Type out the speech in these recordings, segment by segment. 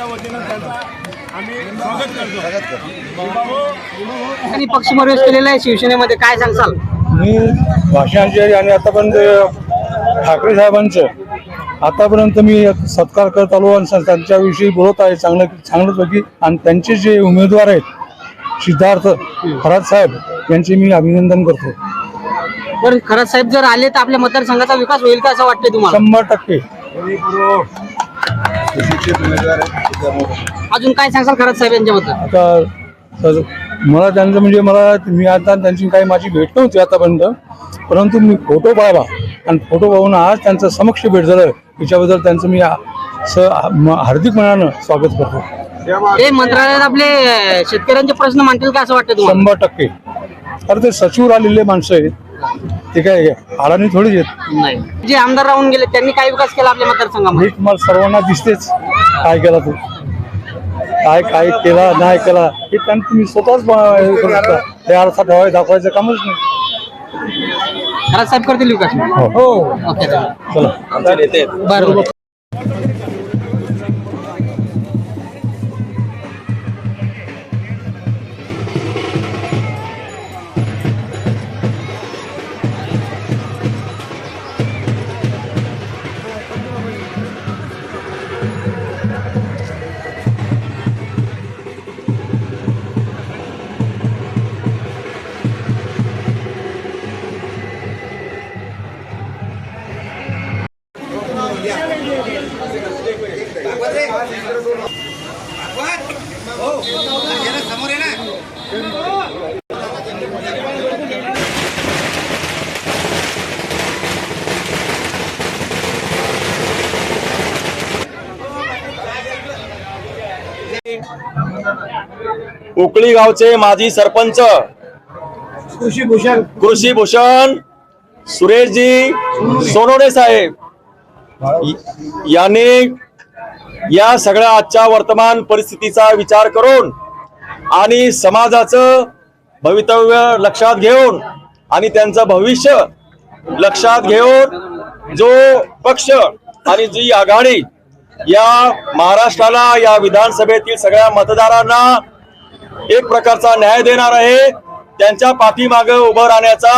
पक्षाच्या वतीनं त्यांचा आम्ही स्वागत करतो। आणि पक्ष प्रवेश केलेला आहे शिवसेनेमध्ये, काय सांगसाल? मी भाषणाचे आणि आतापर्यंत ठाकरे साहेबांचं आतापर्यंत मी सत्कार करत आलो आणि त्यांच्याविषयी बोलत आहे चांगल्यापैकी। आणि त्यांचे जे उमेदवार आहेत सिद्धार्थ खरात साहेब यांचे मी अभिनंदन करतो। बरं, खरात साहेब जर आले तर आपल्या मतदारसंघाचा विकास होईल का असं वाटतंय तुम्हाला? 100%। अजून काय सांगसाल खरात साहेब यांच्याबद्दल? आता मला त्यांचं म्हणजे मी आता त्यांची काही माझी भेट नव्हती आतापर्यंत, परंतु मी फोटो पाहिला आणि फोटो पाहून आज त्यांचं समक्ष भेट झालं, याच्याबद्दल त्यांचं मी हार्दिक मनानं स्वागत करतो। हे मंत्रालयात आपले शेतकऱ्यांचे प्रश्न मांडतील का असं वाटतं तुम्हाला? 100%। अरे ते सचिव आलेले माणसं आहेत, ते काय आडाणी थोडीच आहेत। नाही, जे आमदार राहून गेले त्यांनी काय विकास केला आपल्या मतदारसंघामध्ये? हे तुम्हाला सर्वांना दिसतेच काय केला तो, काय केला नाही केला हे त्यांनी तुम्ही स्वतःच हे आरसा ठेवायचं दाखवायचं कामच नाही। खरात साहेब करतील विकास? हो, ओके, चला बरोबर। उकळी गावचे माजी सरपंच कृषी भूषण सुरेशजी सोनवणे साहेब यांनी या सगळ्या आजच्या वर्तमान परिस्थितीचा विचार करून आणि समाजाचं भवितव्य लक्षात घेऊन आणि त्यांचं भविष्य लक्षात घेऊन जो पक्ष आणि जी आघाडी या महाराष्ट्राला, या विधानसभेतील सगळ्या मतदारांना एक प्रकारचा न्याय देणार आहे, त्यांच्या पाठीमागे उभं राहण्याचा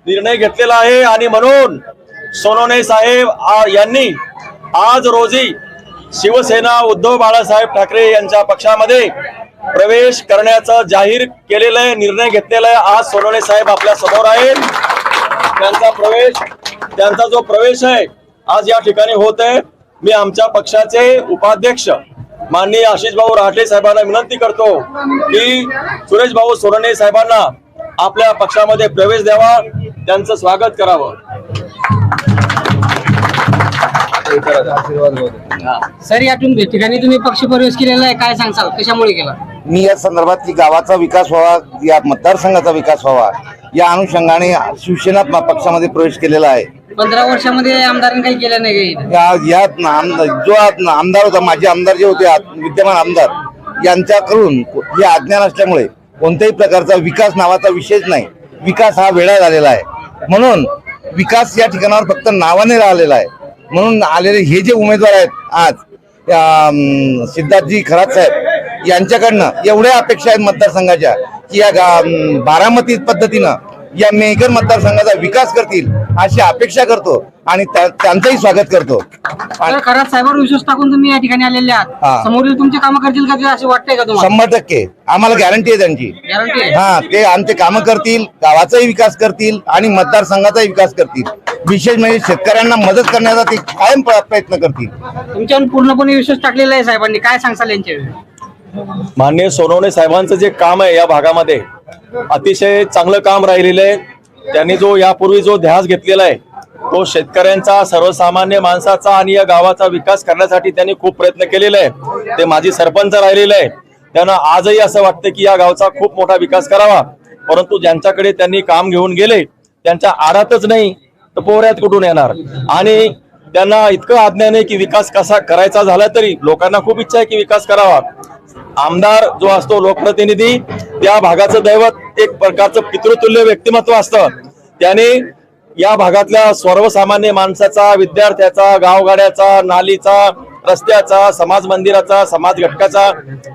निर्णय घेतलेला आहे। आणि म्हणून सोनवणे साहेब यांनी आज रोजी शिवसेना उद्धव बाळासाहेब ठाकरे यांच्या पक्षामध्ये प्रवेश करण्याचा जाहीर केलेला आहे, निर्णय घेतलेला आहे। आज सोनवणे साहेब आपल्या समोर आहेत, त्यांचा जो प्रवेश आहे आज या ठिकाणी होत आहे। मी आमच्या पक्षाचे उपाध्यक्ष माननीय आशिष भाऊ राठे साहेबांना विनंती करतो की सुरेश भाऊ सोनवणे साहेबांना आपल्या पक्षामध्ये प्रवेश द्यावा, त्यांचं स्वागत करावं। सर, यातून ठिकाणी तुम्ही पक्ष प्रवेश केलेला आहे, काय सांगसाल, कशामुळे केला? मी या संदर्भात की गावाचा विकास व्हावा, या मतदारसंघाचा विकास व्हावा या अनुषंगाने शिवसेना पक्षामध्ये प्रवेश केलेला आहे। 15 वर्षामध्ये आमदारांनी काही केलं नाही काही? यात जो आमदार होता, माझे आमदार जे होते विद्यमान आमदार, यांच्याकडून हे अज्ञान असल्यामुळे कोणत्याही प्रकारचा विकास नावाचा विषयच नाही। विकास हा वेळा झालेला आहे, म्हणून विकास या ठिकाणावर फक्त नावाने राहिलेला आहे। म्हणून आलेले हे जे उमेदवार आहेत आज सिद्धार्थजी खरात साहेब यांच्याकडनं एवढ्या अपेक्षा आहेत मतदारसंघाच्या की या बारामती पद्धतीनं या मेहकर मतदारसंघाचा विकास करतील अशी अपेक्षा करतो आणि त्यांचंही स्वागत करतो। खरात साहेबांवर विश्वास टाकून तुम्ही या ठिकाणी आलेले आहात, समोरील तुमचे काम करतील का असे वाटतंय का तुम्हाला? 100% आम्हाला गॅरंटी आहे त्यांची। गॅरंटी आहे? हा, ते आमचे कामं करतील, गावाचाही विकास करतील आणि मतदारसंघाचाही विकास करतील। विशेष म्हणजे शेतकऱ्यांना मदत करण्याचा ते कायम प्रयत्न करतील। तुमच्यावर पूर्णपणे विश्वास टाकलेला आहे साहेबांनी, काय सांगसाल यांच्याविषयी? माननीय सोनवणे साहेबांचं जे काम आहे या भागामध्ये अतिशय चांगलं काम राहिलेलं आहे। त्यांनी जो यापूर्वी जो ध्यास घेतलेला आहे तो शेतकऱ्यांचा, सर्वसामान्य माणसाचा आणि या गावाचा विकास करण्यासाठी त्यांनी खूप प्रयत्न केलेला आहे। ते माजी सरपंच राहिलेले आहे, त्यांना आजही असं वाटतं की या गावचा खूप मोठा विकास करावा, परंतु ज्यांच्याकडे त्यांनी काम घेऊन गेले त्यांच्या आडातच नाही तर पोऱ्यात कुठून येणार। आणि त्यांना इतकं अज्ञान आहे की विकास कसा करायचा झाला तरी लोकांना खूप इच्छा आहे की विकास करावा। आमदार जो असतो, लोकप्रतिनिधी, त्या भागाचं दैवत, एक प्रकारचं पितृतुल्य व्यक्तिमत्व असतं। त्याने या भागातल्या सर्वसामान्य माणसाचा, विद्यार्थ्याचा, गावगाड्याचा, नालीचा, रस्त्याचा, समाज मंदिराचा, समाज घटकाचा,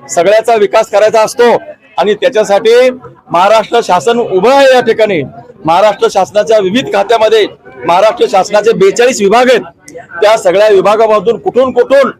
सगळ्याचा विकास करायचा असतो आणि त्याच्यासाठी महाराष्ट्र शासन उभं आहे या ठिकाणी. महाराष्ट्र शासनाच्या विविध खात्यामध्ये महाराष्ट्र शासनाचे 42 विभाग आहेत. त्या सगळ्या विभागामधून कुठून कुठून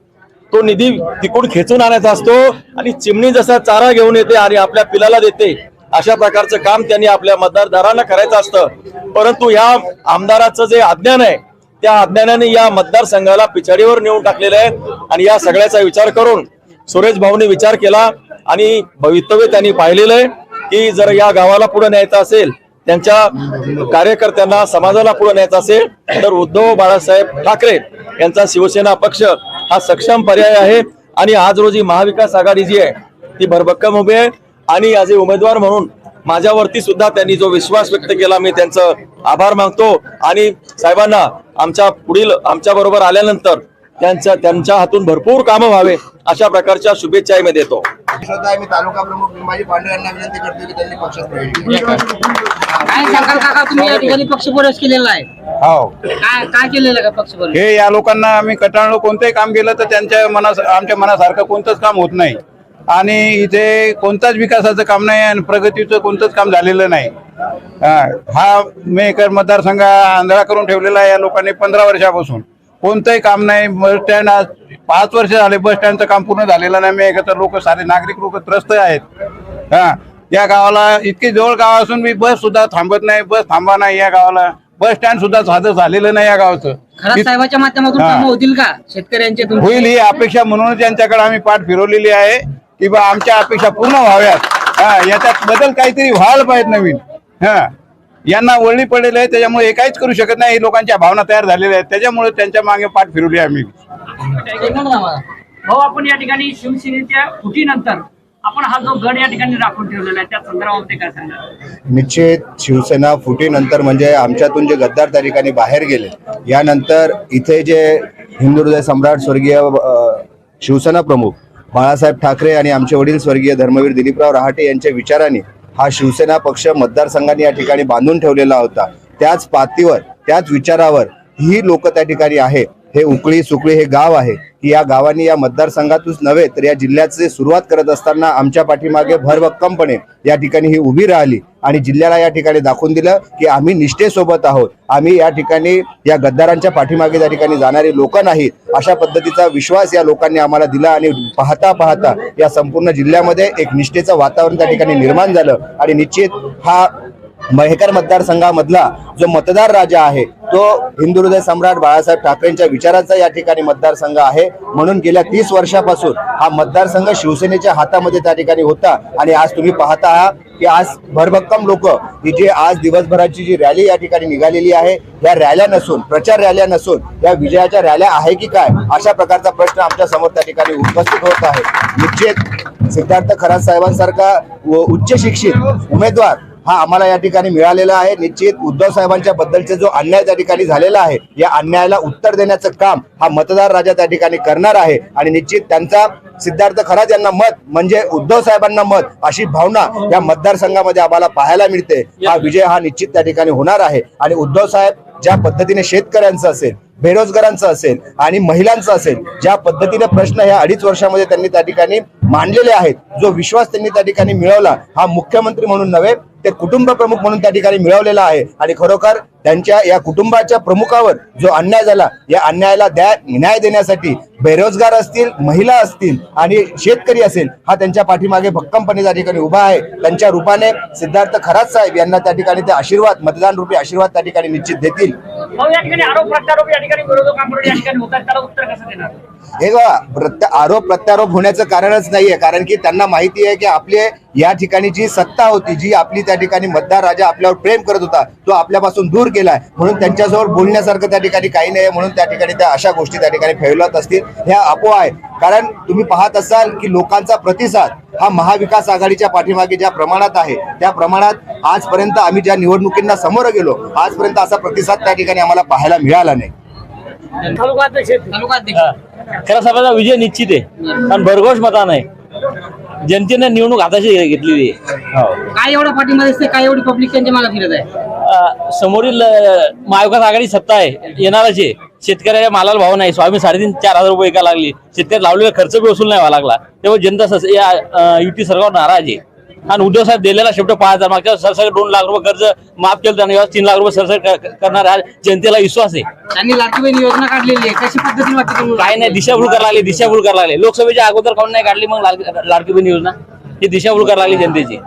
तो निधी तिकडून खेचून आणायचा असतो आणि चिमणी जसा चारा घेऊन येते आणि आपल्या पिलाला देते, अशा प्रकारचं काम त्यांनी आपल्या मतदारदारांना करायचं असतं. परंतु या आमदाराचं जे अज्ञान आहे, त्या अज्ञानाने या मतदारसंघाला पिछाडीवर नेऊन टाकलेलं आहे. आणि या सगळ्याचा विचार करून सुरेश भाऊनी विचार केला आणि भवितव्य त्यांनी पाहिलेलं आहे की जर या गावाला पुढे न्यायचं असेल, त्यांच्या कार्यकर्त्यांना, समाजाला पुढे न्यायचं असेल, तर उद्धव बाळासाहेब ठाकरे यांचा शिवसेना पक्ष हा सक्षम पर्याय आहे. आणि आज रोजी महाविकास आघाडी जी आहे ती भरभक्कम उभी आहे. आणि आज उमेदवार म्हणून माझ्यावरती सुद्धा त्यांनी जो विश्वास व्यक्त केला, मी त्यांचं आभार मानतो. आणि साहेबांना आमच्या बरोबर आल्यानंतर त्यांच्या हातून भरपूर कामं व्हावे अशा प्रकारच्या शुभेच्छाही मी देतो. मी तालुका प्रमुख लिंबाजी पांडे यांना विनंती करतो की त्यांनी पक्षात प्रवेश केला. काय सांगाल काका, तुम्ही या ठिकाणी पक्ष प्रवेश केलेला आहे, हो, काय केलेलं का पक्ष प्रवेश? हे या लोकांना आम्ही कटाळलो, कोणतंही काम केलं तर आमच्या मनासारखं कोणतंच काम होत नाही आणि इथे कोणताच विकासाचं काम नाही आणि प्रगतीचं कोणतंच काम झालेलं नाही. हा मेकर मतदारसंघ आंधळा करून ठेवलेला आहे या लोकांनी 15 वर्षापासून. कोणतंही काम नाही. बस स्टँड आज 5 वर्ष झाले बस स्टँडचं काम पूर्ण झालेलं नाही. मेकर लोक, सारे नागरिक लोक त्रस्त आहेत. या गावाला इतकी जवळ गाव असून मी बस सुद्धा थांबत नाही, बस थांबा नाही या गावाला. बस स्टँड सुद्धा साधं झालेलं नाही या गावचं. खरात साहेबाच्या माध्यमातून कामं होतील का शेतकऱ्यांचे? होईल ही अपेक्षा म्हणूनच यांच्याकडे आम्ही पाठ फिरवलेली आहे की बा आमच्या अपेक्षा पूर्ण व्हाव्यात. याच्यात बदल काहीतरी व्हायला पाहिजे नवीन. यांना वळणी पडलेलं आहे, त्याच्यामुळे हे काहीच करू शकत नाही. लोकांच्या भावना तयार झालेल्या आहेत, त्याच्यामुळे त्यांच्या मागे पाठ फिरवली आम्ही. भाऊ, आपण या ठिकाणी शिवसेनेच्या फुटीनंतर आपण हा जो गड या ठिकाणी राखून ठेवलेला आहे त्या संदर्भामध्ये काय सांगा? निश्चित शिवसेना फुटीनंतर म्हणजे आमच्यातून जे गद्दार त्या ठिकाणी बाहेर गेले, यानंतर इथे जे हिंदू हृदय सम्राट स्वर्गीय शिवसेना प्रमुख बाळासाहेब ठाकरे आणि आमचे वडील स्वर्गीय धर्मवीर दिलीपराव रहाटे यांच्या विचाराने हा शिवसेना पक्ष मतदारसंघाने या ठिकाणी बांधून ठेवलेला होता. त्याच पातळीवर, त्याच विचारावर ही लोक त्या ठिकाणी आहे. हे उकळी सुकळी हे गाव आहे की या गावांनी या मतदारसंघातूच नव्हे तर या जिल्ह्याची सुरुवात करत असताना आमच्या पाठीमागे भरभक्कमपणे या ठिकाणी ही उभी राहिली आणि जिल्ह्याला या ठिकाणी दाखवून दिलं की आम्ही निष्ठेसोबत आहोत. आम्ही या ठिकाणी या गद्दारांच्या पाठीमागे त्या ठिकाणी जाणारे लोक नाहीत. अशा पद्धतीचा विश्वास या लोकांनी आम्हाला दिला आणि पाहता पाहता या संपूर्ण जिल्ह्यामध्ये एक निष्ठेचं वातावरण त्या ठिकाणी निर्माण झालं. आणि निश्चित हा मेहकर मतदारसंघामधला जो मतदार राजा आहे तो हिंदू हृदय सम्राट बाळासाहेब ठाकरेंच्या विचाराचा या ठिकाणी मतदारसंघ आहे. म्हणून गेल्या 30 वर्षापासून हा मतदारसंघ शिवसेनेच्या हातामध्ये त्या ठिकाणी होता. आणि आज तुम्ही पाहता आहात की आज भरभक्कम लोक ही जे आज दिवसभराची जी रॅली या ठिकाणी निघालेली आहे, या रॅल्या नसून, प्रचार रॅल्या नसून या विजयाच्या रॅल्या आहे की काय, अशा प्रकारचा प्रश्न आमच्या समोर त्या ठिकाणी उपस्थित होत आहे. निश्चित सिद्धार्थ खरात साहेबांसारखा उच्च शिक्षित उमेदवार हा आम्हाला या ठिकाणी मिळालेला आहे. निश्चित उद्धव साहेबांच्या बद्दलचा जो अन्याय त्या ठिकाणी झालेला आहे, या अन्यायाला उत्तर देण्याचं काम हा मतदार राजा त्या ठिकाणी करणार आहे. आणि निश्चित त्यांचा सिद्धार्थ खरात यांना मत म्हणजे उद्धव साहेबांना मत, अशी भावना या मतदारसंघामध्ये आम्हाला पाहायला मिळते. हा विजय हा निश्चित त्या ठिकाणी होणार आहे. आणि उद्धव साहेब ज्या पद्धतीने शेतकऱ्यांचं असेल, बेरोजगारांचं असेल आणि महिलांचं असेल, ज्या पद्धतीने प्रश्न ह्या 2.5 वर्षामध्ये त्यांनी त्या ठिकाणी मांडलेले आहेत, जो विश्वास त्यांनी त्या ठिकाणी मिळवला हा मुख्यमंत्री म्हणून नव्हे ते कुटुंब प्रमुख म्हणून त्या ठिकाणी मिळवलेला आहे. आणि खरोखर त्यांच्या या कुटुंबाच्या प्रमुखावर जो अन्याय झाला, या अन्यायाला न्याय देण्यासाठी बेरोजगार असतील, महिला असतील आणि शेतकरी असेल, हा त्यांच्या पाठीमागे भक्कमपणे त्या ठिकाणी उभा आहे. त्यांच्या रूपाने सिद्धार्थ खरात साहेब यांना त्या ठिकाणी ते आशीर्वाद, मतदान रूपी आशीर्वाद त्या ठिकाणी निश्चित देतील. या ठिकाणी आरोप प्रत्यारोप या ठिकाणी विरोधकांकडून या ठिकाणी होतात, त्याला उत्तर कसं देणार? हे बघा, आरोप प्रत्यारोप होण्याचं कारणच नाहीये. कारण की त्यांना माहिती आहे की आपले या ठिकाणी जी सत्ता होती, जी आपली त्या ठिकाणी मतदार राजा आपल्यावर प्रेम करत होता, तो आपल्यापासून दूर केलाय. म्हणून त्यांच्याजवळ बोलण्यासारखं त्या ठिकाणी काही नाही. म्हणून त्या ठिकाणी त्या अशा गोष्टी त्या ठिकाणी फैलवत असतील, ह्या अफवा आहेत. कारण तुम्ही पाहत असाल की लोकांचा प्रतिसाद हा महाविकास आघाडीच्या पाठीमागे ज्या प्रमाणात आहे, त्या प्रमाणात आजपर्यंत आम्ही ज्या निवडणुकींना समोर गेलो, आजपर्यंत असा प्रतिसाद त्या ठिकाणी आम्हाला पाहायला मिळाला नाही. खरा साहेबांचा विजय निश्चित आहे आणि भरघोष मतान आहे. जनतेने निवडणूक हाताशी घेतलेली आहे. काय एवढा पाठिंबा दिसते, काय एवढी पब्लिक त्यांच्या मागे फिरत आहे? समोरील महाविकास आघाडी सत्ता आहे, येणारच आहे. शेतकऱ्याच्या मालाला भाव नाही, सोयाबीन 3,500-4,000 रुपये एका लागली, शेतकरी लावलेला खर्च बी वसूल नाही व्हावा लागला, तेव्हा जनता या युती सरकार नाराज आहे. आणि उद्धव साहेब दिलेला शब्द पाळतात. मागच्या सरसकट 2 लाख रुपये कर्ज माफ केलं आणि 3 लाख रुपये सरसकट करणार हा जनतेला विश्वास आहे. त्यांनी लाडकी बहीण योजना काढलेली आहे, कशी पद्धतीने वाटते तुम्हाला? काय नाही, दिशाभूल करायला लागले, दिशाभूल करायला लागले. लोकसभेच्या अगोदर काऊन नाही काढली मग लाडकी बहीण योजना? ही दिशाभूल करायला लागली जनतेची.